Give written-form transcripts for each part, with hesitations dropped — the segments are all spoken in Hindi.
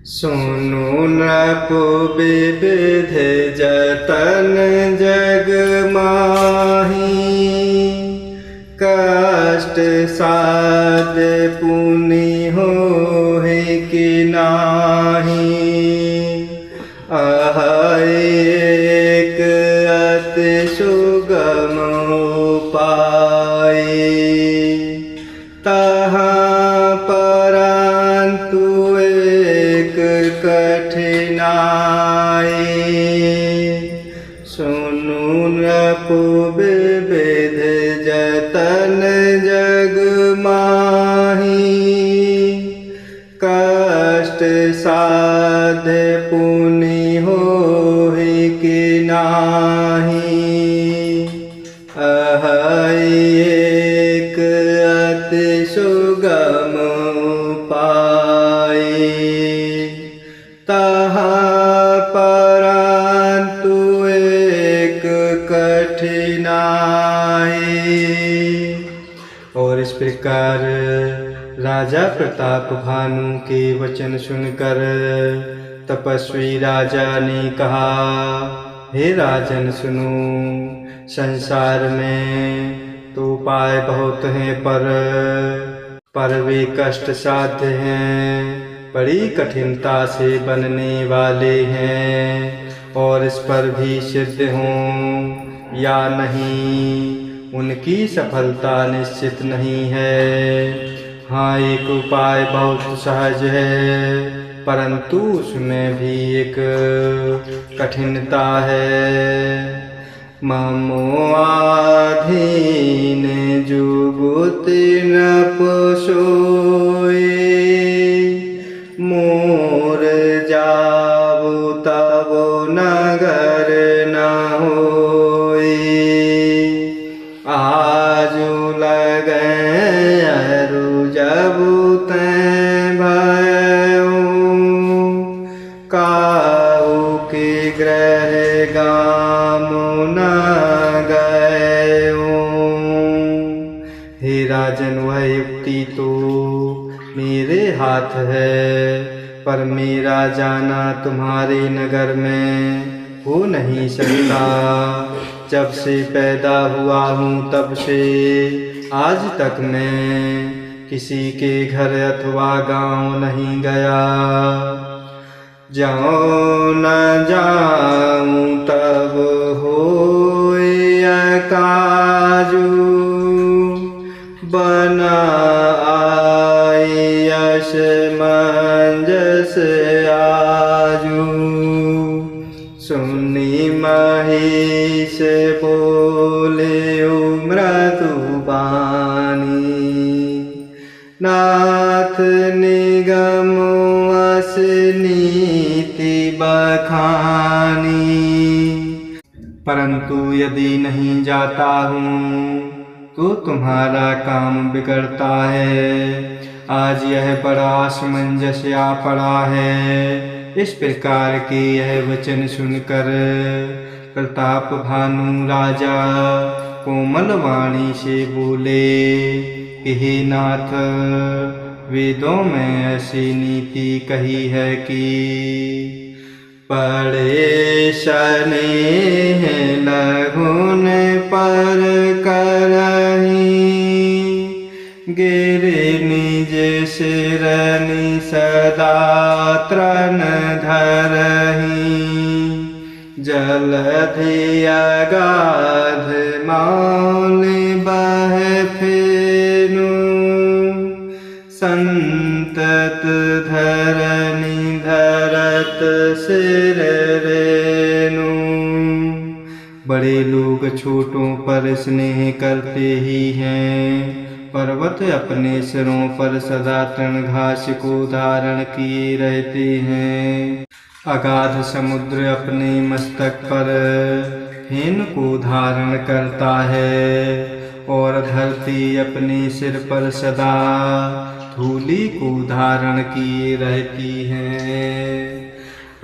सुनु नृप विविध जतन जग माही, कष्ट साध पुनि होहि कि नाही। एक अति सुगम उपाय, तहाँ परंतु एक कठिनाई। सुनु नृप विविध जतन जग माही, कष्ट साध पुनि होहि कि नाही। एक अति सुगम उपाय, तहाँ परंतु एक कठिनाई। और इस प्रकार राजा प्रताप भानु के वचन सुनकर तपस्वी राजा ने कहा, हे राजन सुनो, संसार में तो उपाय बहुत हैं पर वे कष्ट साध्य हैं, बड़ी कठिनता से बनने वाले हैं, और इस पर भी सिद्ध हों या नहीं उनकी सफलता निश्चित नहीं है। हाँ, एक उपाय बहुत सहज है, परंतु उसमें भी एक कठिनता है। ममोआधीन जुगुति नृप सोए, मोर जाबु तब नगर न होए। आजु लगे अरु जबु तैं भयो, काहू के ग्रह गामु न गयो। हे राजन, वह युक्ति तो मेरे हाथ है, पर मेरा जाना तुम्हारे नगर में हो नहीं सकता। जब से पैदा हुआ हूँ तब से आज तक मैं किसी के घर अथवा गांव नहीं गया। जाऊँ न जाऊँ तब होय काजू, बना आई असमंजस आजू। सुनी महिष बोले मृदु बानी, नाथ निगम अस नीति बखानी। परंतु यदि नहीं जाता हूँ तो तुम्हारा काम बिगड़ता है। आज यह बड़ा असमंजस आ पड़ा है। इस प्रकार के यह वचन सुनकर प्रताप भानु राजा कोमल वाणी से बोले कि हे नाथ, वेदों में ऐसी नीति कही है कि पड़े स्नेह लघुन पर करही, गिरे निज सिरनि सदा त्रन धरही। जलधि अगाध मौलि बह फेनु, संतत धरनी धरत सिर रेनु। बड़े लोग छोटों पर स्नेह करते ही हैं, पर्वत अपने सिरों पर सदा तृण घास को धारण किए रहते हैं। अगाध समुद्र अपने मस्तक पर फेन को धारण करता है, और धरती अपने सिर पर सदा धूलि को धारण किए रहती हैं।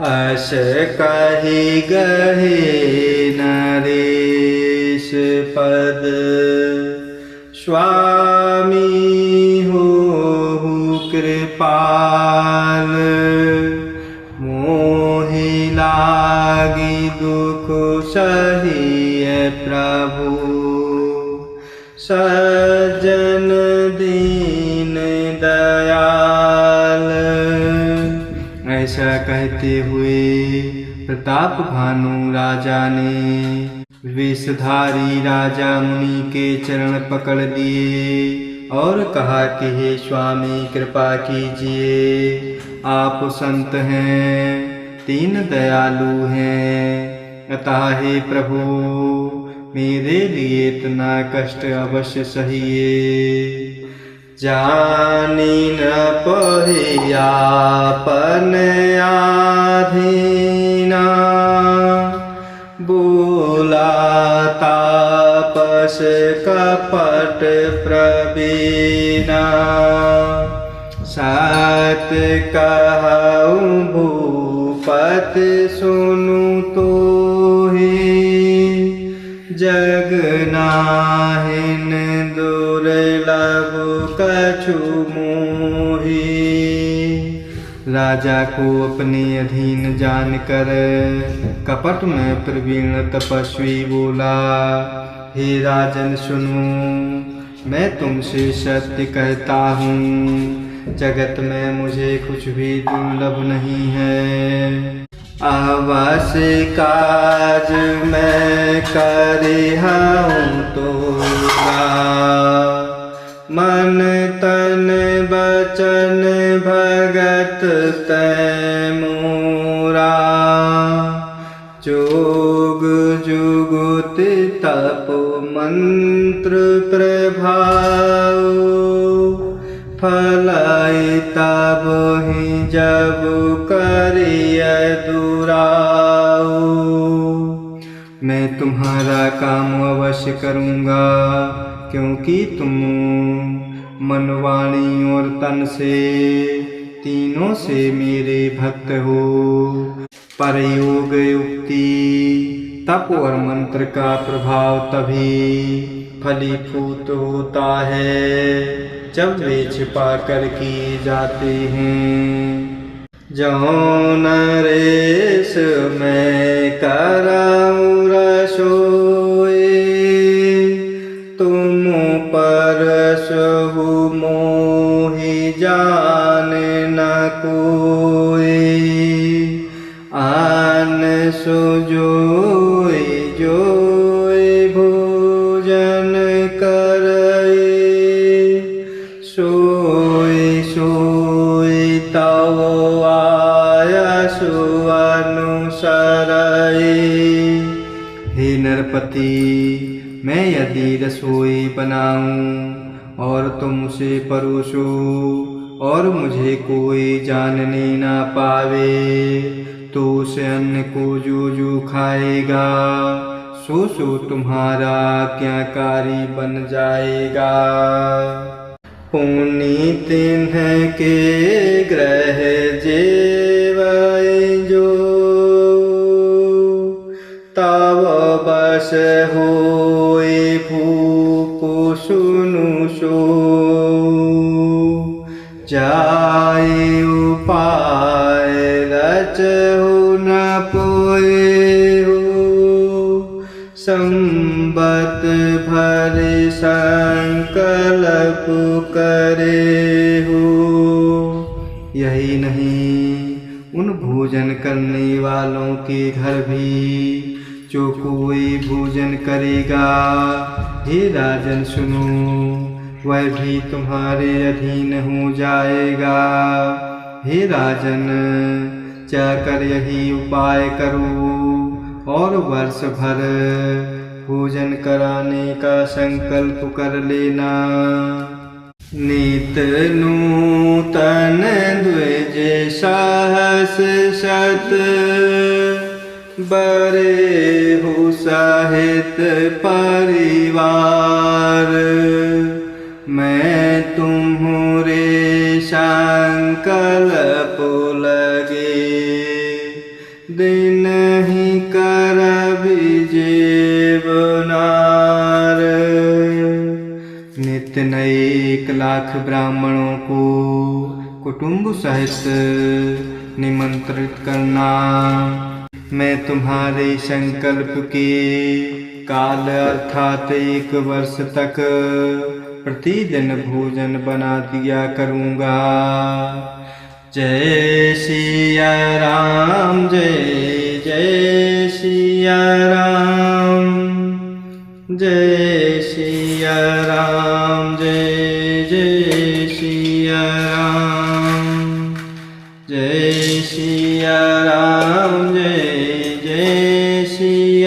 अस कही गहे नरेश पद, स्वामी हो कृपाल। प्रभु। सज्जन दीन दयाल। ऐसा कहते हुए प्रताप भानु राजा ने वेशधारी राजा मुनि के चरण पकड़ लिए और कहा कि हे स्वामी कृपा कीजिए, आप संत हैं, तीन दयालु हैं, अतः हे प्रभु मेरे लिए इतना कष्ट अवश्य सहिए। जानी न पहे आपन आधीना, बोला तापस कपट प्रवीणा। सत कहूँ भूपति सुनु तो जग नाहिन दुर्लभ कछु मोहि। राजा को अपने अधीन जानकर कपट में प्रवीण तपस्वी बोला, हे राजन सुनो, मैं तुमसे सत्य कहता हूँ, जगत में मुझे कुछ भी दुर्लभ नहीं है। अवश्य काज मैं करिहूँ तोरा, मन तन बचन भगत तै मोरा। जोग जुगुति तप मंत्र प्रभाव, फलाई तब ही जब करिय दुराऊ। मैं तुम्हारा काम अवश्य करूँगा, क्योंकि तुम मन वाणी और तन से तीनों से मेरे भक्त हो। पर योग युक्ति तप और मंत्र का प्रभाव तभी फलीभूत होता है जब वे छिपा कर किए जाते हैं। जौं नरेश मैं कराऊँ रसोई, तुम परसहु मोहि जान न कोई। आन सुजोई जोई भोजन करई, सोई सोई तव आयसु अनुसरई। हे नरपति, मैं यदि रसोई बनाऊं और तुम उसे परोसो और मुझे कोई जानने ना पावे, तो उस अन्न को जो खाएगा सो तुम्हारा आज्ञाकारी बन जाएगा। पुनीत तिन्ह के ग्रह जेवै जो, तव बस होय भूप सुनु सो। जाय उपाय रचहु न पोए हो, संबत भर संकल्प करे हो। यही नहीं, उन भोजन करने वालों के घर भी जो कोई भोजन करेगा, हे राजन सुनो, वह भी तुम्हारे अधीन हो जाएगा। हे राजन, जाकर यही उपाय करो और वर्ष भर भोजन कराने का संकल्प कर लेना। नित नूतन द्विज सहस शत, बरे हो सहित परिवार। मैं तुम्हारे संकल्प लगे, दिन ही कर जेवनार। नित्य नए 1 लाख ब्राह्मणों को कुटुंब सहित निमंत्रित करना। मैं तुम्हारे संकल्प के काल अर्थात 1 वर्ष तक प्रतिदिन भोजन बना दिया करूँगा। जय सिया राम, जय जय सिया राम, जय सिया राम, जय जय सिया राम, जय सिया राम, जय जय सिया